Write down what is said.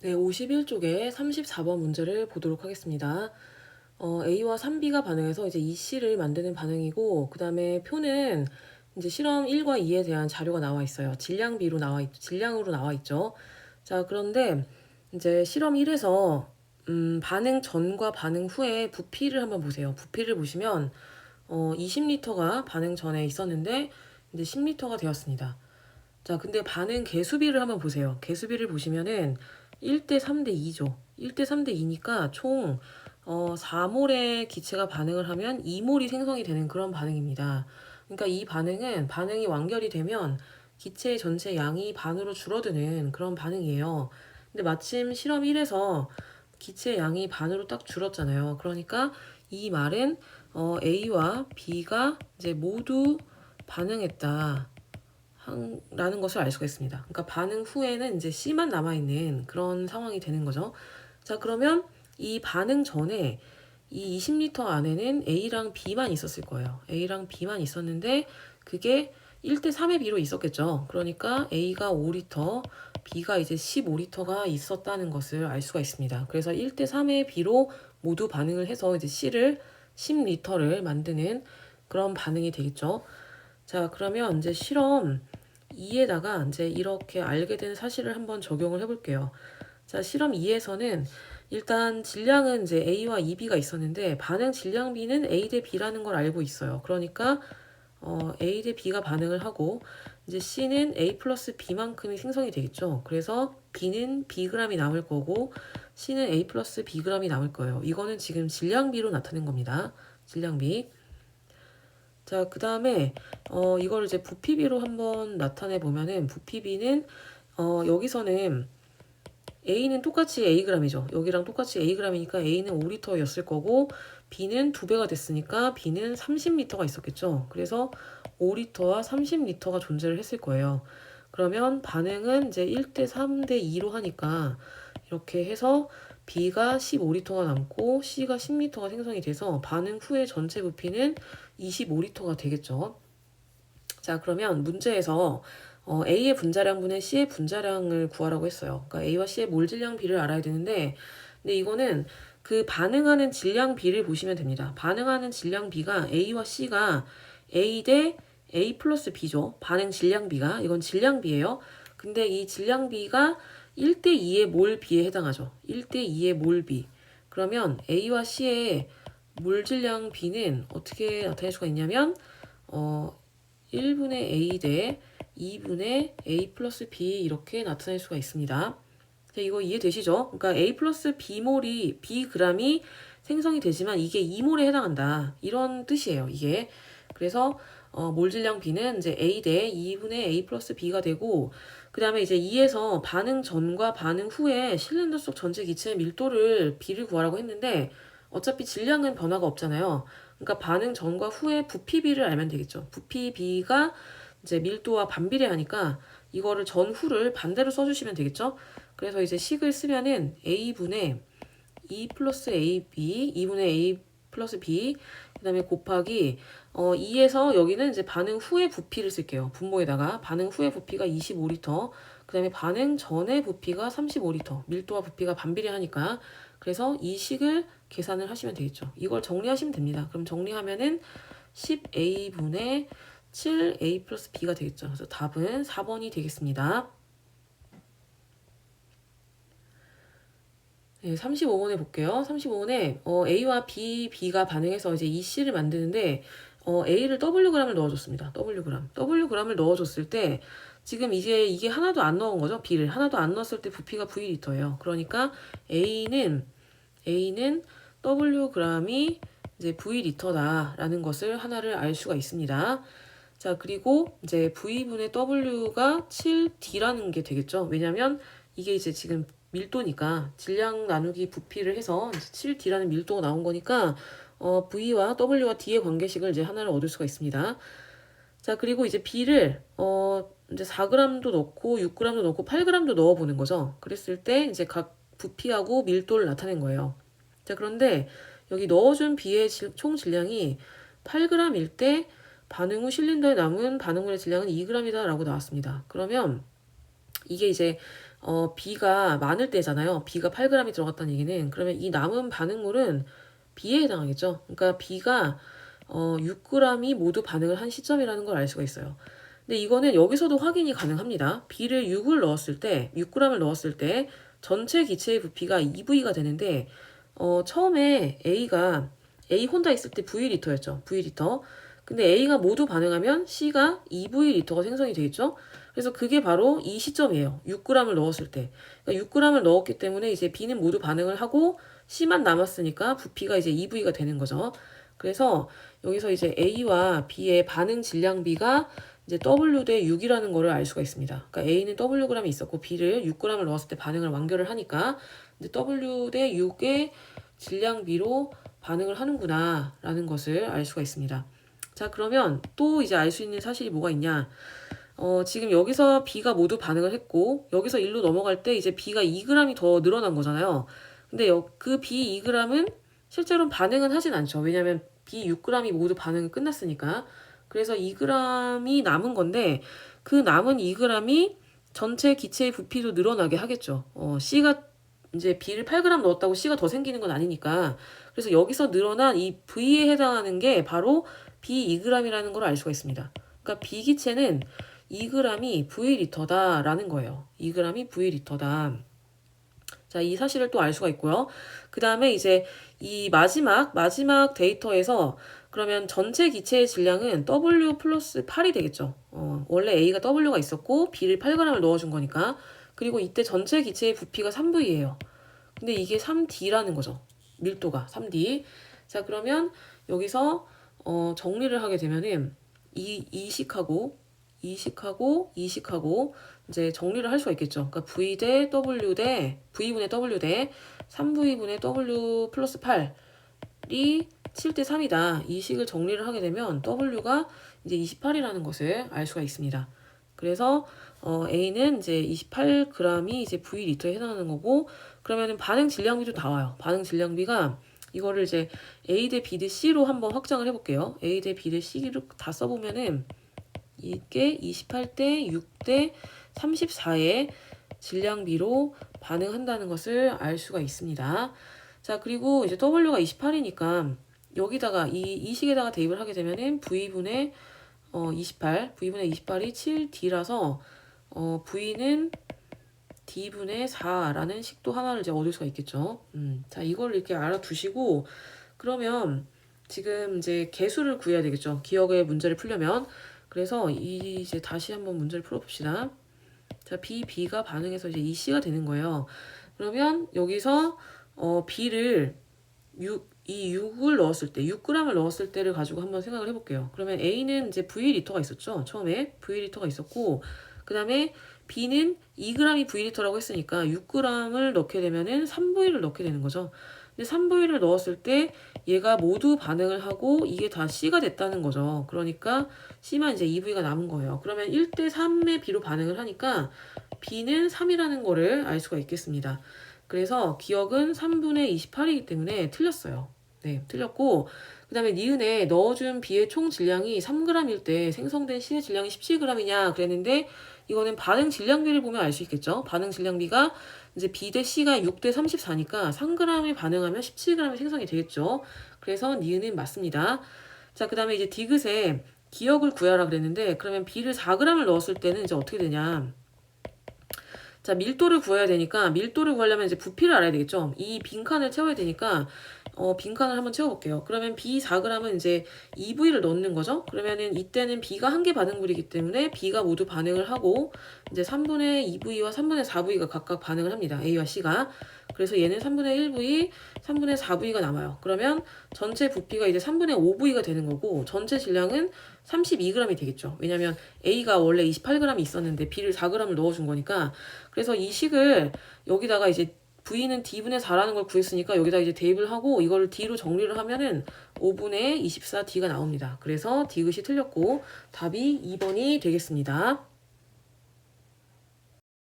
네, 51쪽에 34번 문제를 보도록 하겠습니다. A와 3B가 반응해서 이제 이 C를 만드는 반응이고, 그 다음에 표는 이제 실험 1과 2에 대한 자료가 나와 있어요. 질량으로 나와 있죠. 자, 그런데 이제 실험 1에서 반응 전과 반응 후에 부피를 한번 보세요. 부피를 보시면 20리터가 반응 전에 있었는데 이제 10리터가 되었습니다. 자, 근데 반응 개수비를 한번 보세요. 개수비를 보시면은 1대 3대 2죠. 1대 3대 2니까 총 4몰의 기체가 반응을 하면 2몰이 생성이 되는 그런 반응입니다. 그러니까 이 반응이 완결이 되면 기체 전체 양이 반으로 줄어드는 그런 반응이에요. 근데 마침 실험 1에서 기체 양이 반으로 딱 줄었잖아요. 그러니까 이 말은 A와 B가 이제 모두 반응했다. 라는 것을 알 수가 있습니다. 그러니까 반응 후에는 이제 C만 남아있는 그런 상황이 되는 거죠. 자, 그러면 이 반응 전에 이 20리터 안에는 A랑 B만 있었을 거예요. A랑 B만 있었는데 그게 1대 3의 비로 있었겠죠. 그러니까 A가 5리터, B가 이제 15리터가 있었다는 것을 알 수가 있습니다. 그래서 1대 3의 비로 모두 반응을 해서 이제 C를 10리터를 만드는 그런 반응이 되겠죠. 자, 그러면 이제 실험 2에다가 이제 이렇게 알게 된 사실을 한번 적용을 해볼게요. 자, 실험 2에서는 일단 질량은 이제 A와 2B가 있었는데 반응 질량 B는 A 대 B라는 걸 알고 있어요. 그러니까 A 대 B가 반응을 하고 이제 C는 A 플러스 B만큼이 생성이 되겠죠. 그래서 B는 Bg이 남을 거고 C는 A 플러스 Bg이 남을 거예요. 이거는 지금 질량 B로 나타낸 겁니다. 질량 B. 자, 그 다음에 이걸 이제 부피비로 한번 나타내 보면은 부피비는 여기서는 A는 똑같이 Ag이죠. 여기랑 똑같이 Ag이니까 A는 5리터였을 거고 B는 2배가 됐으니까 B는 30리터가 있었겠죠. 그래서 5리터와 30리터가 존재를 했을 거예요. 그러면 반응은 이제 1대 3대 2로 하니까 이렇게 해서 B가 15리터가 남고 C가 10리터가 생성이 돼서 반응 후에 전체 부피는 25리터가 되겠죠. 자, 그러면 문제에서 A의 분자량분의 C의 분자량을 구하라고 했어요. 그러니까 A와 C의 몰 질량 비를 알아야 되는데, 근데 이거는 그 반응하는 질량 비를 보시면 됩니다. 반응하는 질량 비가 A와 C가 A 대 A 플러스 B죠. 반응 질량 비가. 이건 질량 비예요. 근데 이 질량 비가 1대 2의 몰 비에 해당하죠. 1대 2의 몰 비. 그러면 A와 C의 몰 질량 비는 어떻게 나타낼 수가 있냐면, 어, 1분의 A 대 2분의 A 플러스 B 이렇게 나타낼 수가 있습니다. 자, 이거 이해되시죠? 그러니까 A 플러스 B몰이 Bg이 생성이 되지만 이게 2몰에 해당한다. 이런 뜻이에요, 이게. 그래서 몰 질량 B는 이제 A 대 2분의 A 플러스 B가 되고 그 다음에 이제 2에서 반응 전과 반응 후에 실린더 속 전체 기체의 밀도를 B를 구하라고 했는데 어차피 질량은 변화가 없잖아요. 그러니까 반응 전과 후에 부피 B를 알면 되겠죠. 부피 B가 이제 밀도와 반비례하니까 이거를 전후를 반대로 써주시면 되겠죠. 그래서 이제 식을 쓰면은 A분의 2 플러스 AB, 2분의 A 플러스 B, 그 다음에 곱하기 2에서 여기는 이제 반응 후의 부피를 쓸게요. 분모에다가 반응 후의 부피가 25리터, 그 다음에 반응 전의 부피가 35리터, 밀도와 부피가 반비례하니까 그래서 이 식을 계산을 하시면 되겠죠. 이걸 정리하시면 됩니다. 그럼 정리하면은 10A분의 7A 플러스 B가 되겠죠. 그래서 답은 4번이 되겠습니다. 네, 35번에 볼게요. 35번에 A와 B가 반응해서 이제 이 C를 만드는데 A를 Wg을 넣어줬습니다. Wg을 넣어줬을 때 지금 이제 이게 하나도 안 넣은 거죠. B를 하나도 안 넣었을 때 부피가 V리터예요. 그러니까 A는 Wg이 이제 V리터다라는 것을 하나를 알 수가 있습니다. 자, 그리고 이제 V분의 W가 7D라는 게 되겠죠. 왜냐면 이게 이제 지금 밀도니까 질량 나누기 부피를 해서 7D라는 밀도가 나온 거니까 V와 W와 D의 관계식을 이제 하나를 얻을 수가 있습니다. 자, 그리고 이제 B를 이제 4g도 넣고 6g도 넣고 8g도 넣어 보는 거죠. 그랬을 때 이제 각 부피하고 밀도를 나타낸 거예요. 자, 그런데 여기 넣어준 B의 총 질량이 8g일 때 반응 후 실린더에 남은 반응물의 질량은 2g이다 라고 나왔습니다. 그러면 이게 이제 B가 많을 때잖아요. B가 8g이 들어갔다는 얘기는 그러면 이 남은 반응물은 B에 해당하겠죠. 그러니까 B가 6g이 모두 반응을 한 시점이라는 걸 알 수가 있어요. 근데 이거는 여기서도 확인이 가능합니다. B를 6을 넣었을 때, 6g을 넣었을 때 전체 기체의 부피가 EV가 되는데 처음에 A 혼자 있을 때 V리터였죠. V리터. 근데 A가 모두 반응하면 C가 2V리터가 생성이 되겠죠. 그래서 그게 바로 이 시점이에요. 6g을 넣었을 때. 그러니까 6g을 넣었기 때문에 이제 B는 모두 반응을 하고 C만 남았으니까 부피가 이제 2V가 되는 거죠. 그래서 여기서 이제 A와 B의 반응 질량비가 이제 W 대 6이라는 거를 알 수가 있습니다. 그러니까 A는 Wg이 있었고 B를 6g을 넣었을 때 반응을 완결을 하니까 이제 W 대 6의 질량비로 반응을 하는구나 라는 것을 알 수가 있습니다. 자, 그러면 또 이제 알 수 있는 사실이 뭐가 있냐. 지금 여기서 B가 모두 반응을 했고 여기서 1로 넘어갈 때 이제 B가 2g이 더 늘어난 거잖아요. 근데 그 B 2g은 실제로는 반응은 하진 않죠. 왜냐면 B 6g이 모두 반응이 끝났으니까. 그래서 2g이 남은 건데 그 남은 2g이 전체 기체의 부피도 늘어나게 하겠죠. C가 이제 B를 8g 넣었다고 C가 더 생기는 건 아니니까. 그래서 여기서 늘어난 이 V에 해당하는 게 바로 B 2g이라는 걸 알 수가 있습니다. 그러니까 B 기체는 2g이 V리터다라는 거예요. 2g이 V리터다. 자, 이 사실을 또 알 수가 있고요. 그 다음에 이제 이 마지막 데이터에서 그러면 전체 기체의 질량은 W 플러스 8이 되겠죠. 원래 A가 W가 있었고 B를 8g을 넣어준 거니까. 그리고 이때 전체 기체의 부피가 3V예요. 근데 이게 3D라는 거죠. 밀도가 3D. 자, 그러면 여기서 정리를 하게 되면은 이식하고 이제 정리를 할 수가 있겠죠. 그러니까 V 대 W 대 V분의 W 대 3V분의 W 플러스 8이 7대 3이다. 이 식을 정리를 하게 되면 W가 이제 28이라는 것을 알 수가 있습니다. 그래서 A는 이제 28g이 이제 V리터에 해당하는 거고 그러면은 반응 질량비도 나와요. 반응 질량비가 이거를 이제 A 대 B 대 C로 한번 확장을 해볼게요. A 대 B 대 C로 다 써보면은 이게 28대 6대 34의 질량비로 반응한다는 것을 알 수가 있습니다. 자, 그리고 이제 W가 28이니까 여기다가 이 식에다가 대입을 하게 되면은 V분의 28이 7D라서 V는 D분의 4라는 식도 하나를 이제 얻을 수가 있겠죠. 자, 이걸 이렇게 알아두시고 그러면 지금 이제 개수를 구해야 되겠죠. 기억의 문제를 풀려면. 그래서 이제 다시 한번 문제를 풀어봅시다. 자, B가 반응해서 이제 이 C가 되는 거예요. 그러면 여기서 B를 6을 넣었을 때, 6g을 넣었을 때를 가지고 한번 생각을 해볼게요. 그러면 A는 이제 V리터가 있었죠. 처음에 V리터가 있었고, 그 다음에 B는 2g이 V리터라고 했으니까 6g을 넣게 되면은 3V를 넣게 되는 거죠. 근데 3V를 넣었을 때 얘가 모두 반응을 하고 이게 다 C가 됐다는 거죠. 그러니까 C만 이제 2V가 남은 거예요. 그러면 1대 3의 B로 반응을 하니까 B는 3이라는 거를 알 수가 있겠습니다. 그래서 기억은 3분의 28이기 때문에 틀렸어요. 네, 틀렸고 그 다음에 니은에 넣어준 B의 총 질량이 3g일 때 생성된 C의 질량이 17g이냐 그랬는데 이거는 반응 질량비를 보면 알 수 있겠죠. 반응 질량비가 이제 B 대 C가 6 대 34니까 3g에 반응하면 17g이 생성이 되겠죠. 그래서 니은은 맞습니다. 자, 그 다음에 이제 디귿에 기억을 구하라 그랬는데 그러면 B를 4g을 넣었을 때는 이제 어떻게 되냐. 자, 밀도를 구해야 되니까 밀도를 구하려면 이제 부피를 알아야 되겠죠. 이 빈칸을 채워야 되니까 빈칸을 한번 채워볼게요. 그러면 B 4g은 이제 2V를 넣는 거죠. 그러면은 이때는 B가 한 개 반응물이기 때문에 B가 모두 반응을 하고 이제 3분의 2V와 3분의 4V가 각각 반응을 합니다. A와 C가. 그래서 얘는 3분의 1V, 3분의 4V가 남아요. 그러면 전체 부피가 이제 3분의 5V가 되는 거고 전체 질량은 32g이 되겠죠. 왜냐면 A가 원래 28g이 있었는데 B를 4g을 넣어준 거니까. 그래서 이 식을 여기다가 이제 V는 D분의 4라는 걸 구했으니까 여기다 이제 대입을 하고 이걸 D로 정리를 하면은 5분의 24D가 나옵니다. 그래서 디귿이 틀렸고 답이 2번이 되겠습니다.